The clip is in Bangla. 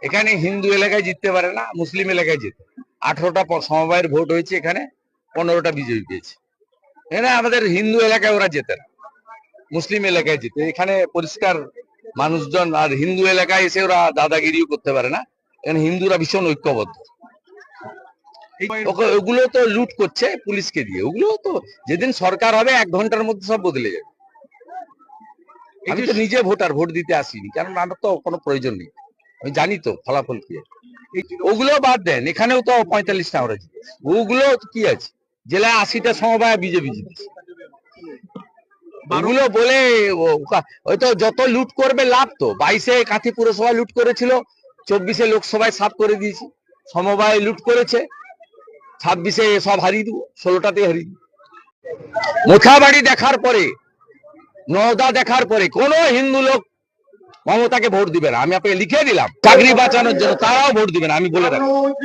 এখানে হিন্দু এলাকায় জিততে পারে না, মুসলিম এলাকায় জিতে। 18টা সমবায়ের ভোট হয়েছে, এখানে 15টা বিজেপি পেয়েছে। এখানে আমাদের হিন্দু এলাকায় ওরা জেতে না, মুসলিম এলাকায় জিতে। এখানে পরিষ্কার মানুষজন, আর হিন্দু এলাকায় এসে ওরা দাদাগিরিও করতে পারে না। এখানে হিন্দুরা ভীষণ ঐক্যবদ্ধ। ওগুলো তো লুট করছে পুলিশকে দিয়ে, ওগুলো তো যেদিন সরকার হবে 1 ঘন্টার মধ্যে সব বদলে যাবে। আমি তো নিজে ভোটার, ভোট দিতে আসিনি, কারণ আমার তো কোনো প্রয়োজন নেই, আমি জানি তো ফলাফল কি। ওগুলো বাদ দেন, এখানেও তো 45টা আমরা জিতেছি। ওগুলো কি আছে, জেলায় 80টা সমবায় বিজেপি জিতেছে। ওগুলো বলে হয়তো যত লুট করবে লাভ। তো 22-এ কাঁথি পুরসভা লুট করেছিল, 24-এ লোকসভায় সাফ করে দিয়েছি। সমবায় লুট করেছে, 26-এ সব হারিয়ে দিব, 16টাতে হারিয়ে দিব। মোথাবাড়ি দেখার পরে, নওদা দেখার পরে কোন হিন্দু লোক মমতাকে ভোট দিবে না। আমি আপনাকে লিখে দিলাম, চাকরি বাঁচানোর জন্য তারাও ভোট দিবে না, আমি বলে রাখি।